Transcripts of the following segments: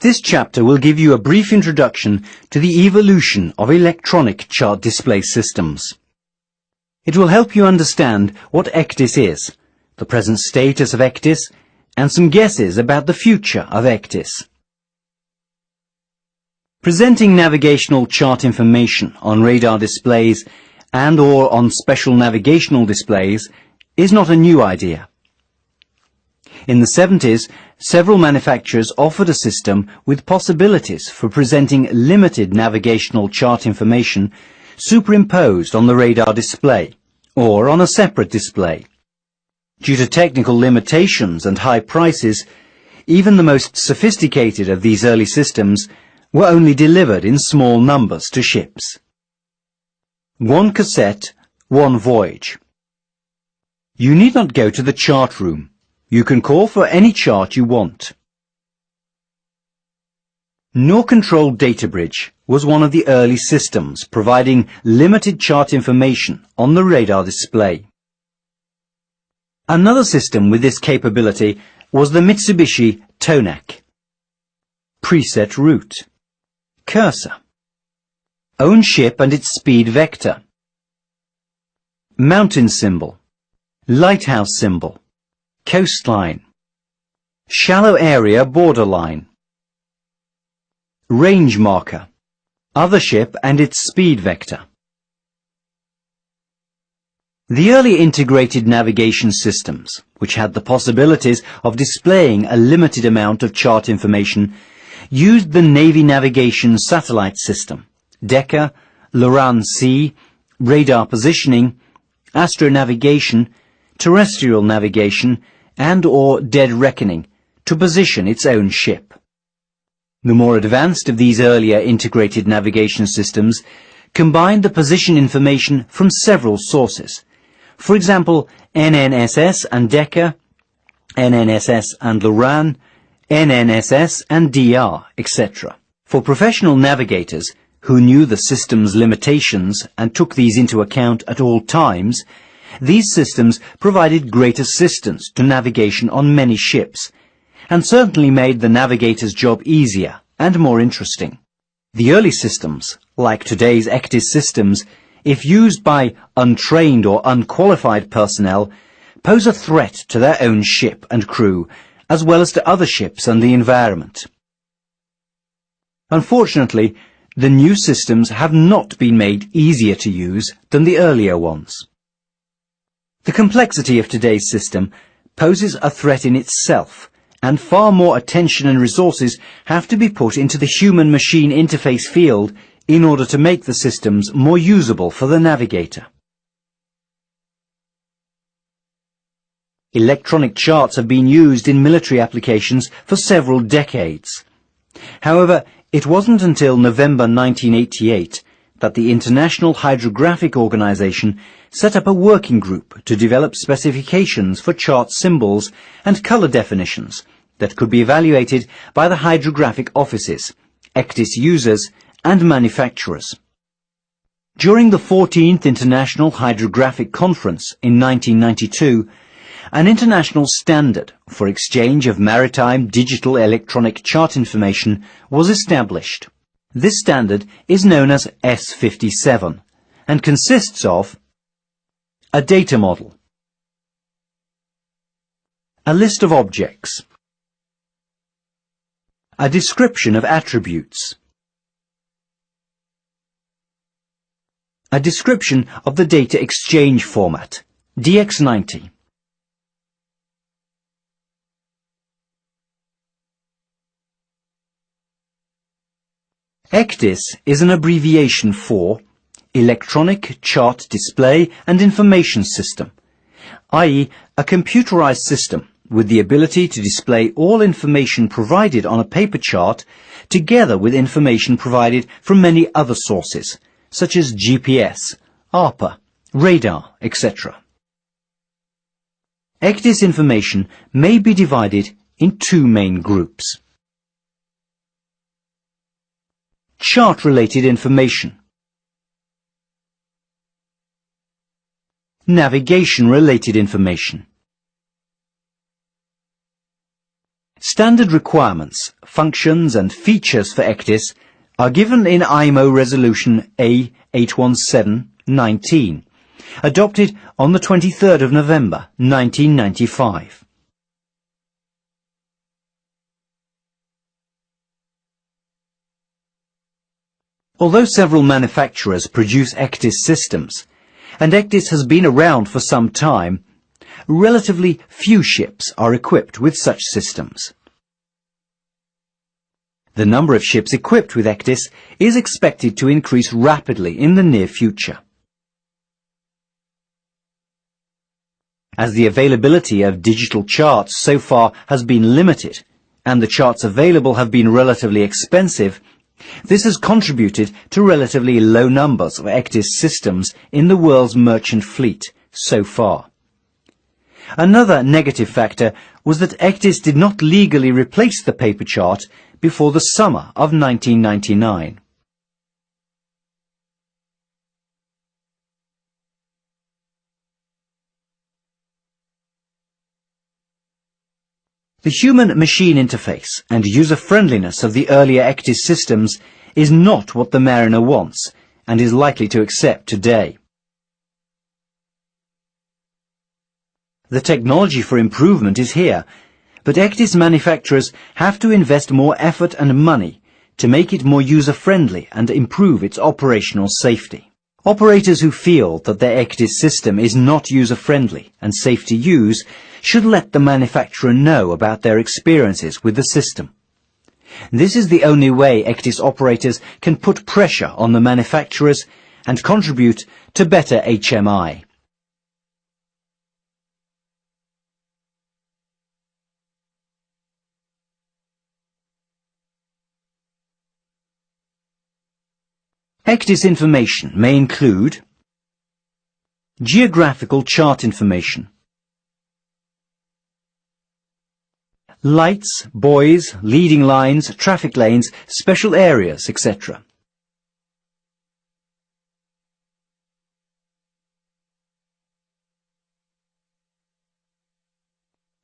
This chapter will give you a brief introduction to the evolution of electronic chart display systems. It will help you understand what ECDIS is, the present status of ECDIS, and some guesses about the future of ECDIS. Presenting navigational chart information on radar displays and/or on special navigational displays is not a new idea. In the 70s, several manufacturers offered a system with possibilities for presenting limited navigational chart information superimposed on the radar display or on a separate display. Due to technical limitations and high prices, even the most sophisticated of these early systems were only delivered in small numbers to ships. One cassette, one voyage. You need not go to the chart room. You can call for any chart you want. NOR Control Data Bridge was one of the early systems providing limited chart information on the radar display. Another system with this capability was the Mitsubishi Tonac. Preset route. Cursor. Own ship and its speed vector. Mountain symbol. Lighthouse symbol. Coastline. Shallow area borderline. Range marker. Other ship and its speed vector. The early integrated navigation systems, which had the possibilities of displaying a limited amount of chart information, used the Navy Navigation Satellite System, DECA, LORAN-C, radar positioning, astronavigation, terrestrial navigation, and/or dead reckoning to position its own ship. The more advanced of these earlier integrated navigation systems combined the position information from several sources. For example, NNSS and DECA, NNSS and LORAN, NNSS and DR, etc. For professional navigators who knew the system's limitations and took these into account at all times, these systems provided great assistance to navigation on many ships, and certainly made the navigator's job easier and more interesting. The early systems, like today's ECDIS systems, if used by untrained or unqualified personnel, pose a threat to their own ship and crew, as well as to other ships and the environment. Unfortunately, the new systems have not been made easier to use than the earlier ones. The complexity of today's system poses a threat in itself, and far more attention and resources have to be put into the human-machine interface field in order to make the systems more usable for the navigator. Electronic charts have been used in military applications for several decades. However, it wasn't until November 1988 that the International Hydrographic Organization set up a working group to develop specifications for chart symbols and color definitions that could be evaluated by the hydrographic offices, ECDIS users, and manufacturers. During the 14th International Hydrographic Conference in 1992, an international standard for exchange of maritime digital electronic chart information was established. This standard is known as S57 and consists of a data model, a list of objects, a description of attributes, a description of the data exchange format, DX90. ECDIS is an abbreviation for Electronic Chart Display and Information System, i.e. a computerized system with the ability to display all information provided on a paper chart together with information provided from many other sources, such as GPS, ARPA, radar, etc. ECDIS information may be divided in two main groups. Chart-related information, navigation-related information, Standard requirements, functions and features for ECDIS are given in IMO Resolution A817-19, adopted on the 23rd of November 1995. Although several manufacturers produce ECDIS systems, and ECDIS has been around for some time, relatively few ships are equipped with such systems. The number of ships equipped with ECDIS is expected to increase rapidly in the near future. As the availability of digital charts so far has been limited, and the charts available have been relatively expensive, this has contributed to relatively low numbers of ECDIS systems in the world's merchant fleet so far. Another negative factor was that ECDIS did not legally replace the paper chart before the summer of 1999. The human-machine interface and user-friendliness of the earlier ECDIS systems is not what the mariner wants and is likely to accept today. The technology for improvement is here, but ECDIS manufacturers have to invest more effort and money to make it more user-friendly and improve its operational safety. Operators who feel that their ECDIS system is not user-friendly and safe to use should let the manufacturer know about their experiences with the system. This is the only way ECDIS operators can put pressure on the manufacturers and contribute to better HMI. ECDIS information may include geographical chart information, lights, buoys, leading lines, traffic lanes, special areas, etc.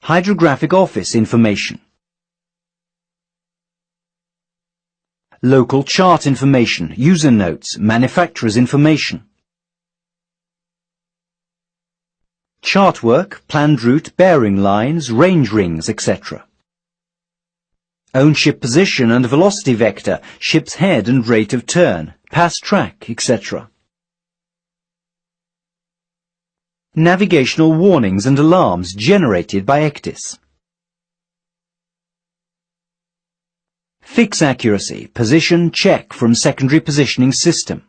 Hydrographic office information, local chart information, user notes, manufacturer's information, chart work, planned route, bearing lines, range rings, etc. Own ship position and velocity vector, ship's head and rate of turn, pass track, etc. Navigational warnings and alarms generated by ECDIS. Fix accuracy, position check from secondary positioning system.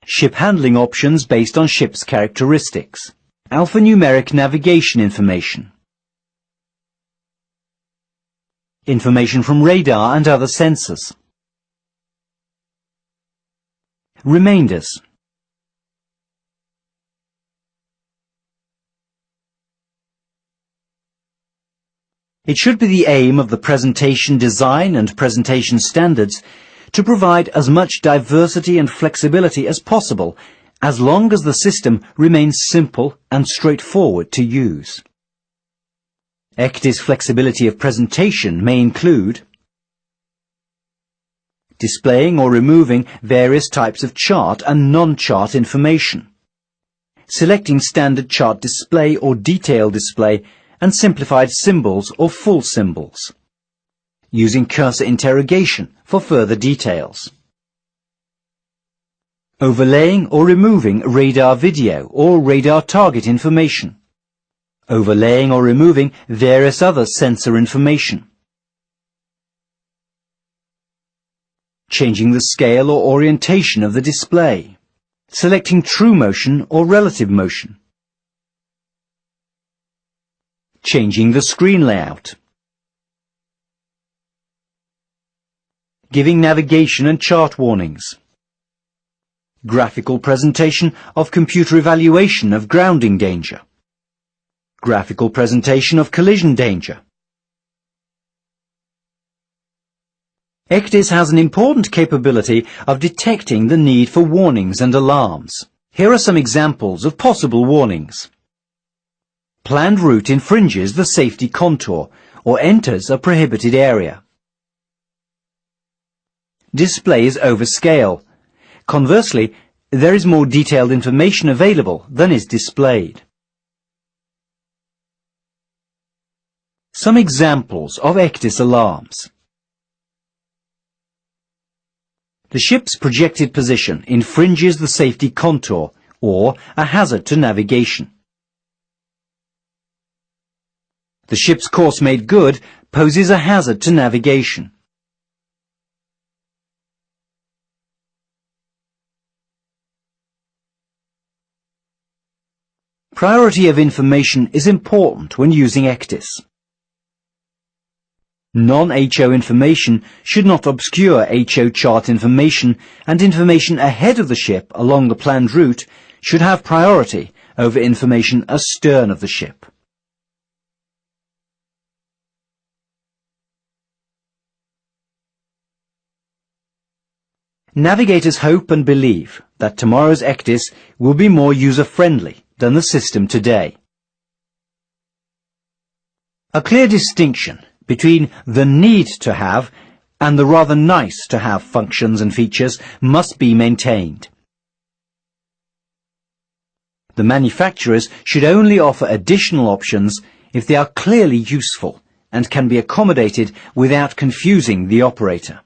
Ship handling options based on ship's characteristics. Alphanumeric navigation information. Information from radar and other sensors. Remainders. It should be the aim of the presentation design and presentation standards to provide as much diversity and flexibility as possible, as long as the system remains simple and straightforward to use. ECDIS flexibility of presentation may include displaying or removing various types of chart and non-chart information, selecting standard chart display or detail display and simplified symbols or full symbols, using cursor interrogation for further details, overlaying or removing radar video or radar target information, overlaying or removing various other sensor information, changing the scale or orientation of the display, selecting true motion or relative motion, changing the screen layout, giving navigation and chart warnings, graphical presentation of computer evaluation of grounding danger, graphical presentation of collision danger. ECDIS has an important capability of detecting the need for warnings and alarms. Here are some examples of possible warnings. planned route infringes the safety contour or enters a prohibited area. Display is overscale. Conversely, there is more detailed information available than is displayed. Some examples of ECDIS alarms. The ship's projected position infringes the safety contour or a hazard to navigation. The ship's course made good poses a hazard to navigation. Priority of information is important when using ECDIS. Non-HO information should not obscure HO chart information, and information ahead of the ship along the planned route should have priority over information astern of the ship. Navigators hope and believe that tomorrow's ECDIS will be more user-friendly than the system today. A clear distinction between the need to have and the rather nice to have functions and features must be maintained. The manufacturers should only offer additional options if they are clearly useful and can be accommodated without confusing the operator.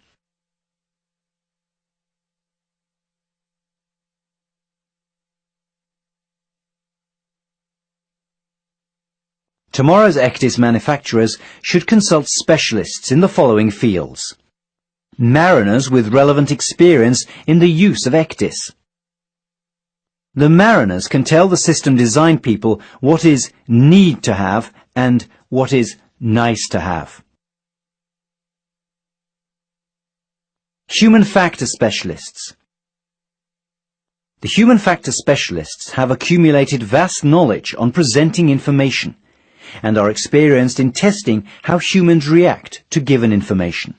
Tomorrow's ECDIS manufacturers should consult specialists in the following fields: mariners with relevant experience in the use of ECDIS. The mariners can tell the system design people what is need to have and what is nice to have. Human factor specialists. The human factor specialists have accumulated vast knowledge on presenting information and are experienced in testing how humans react to given information.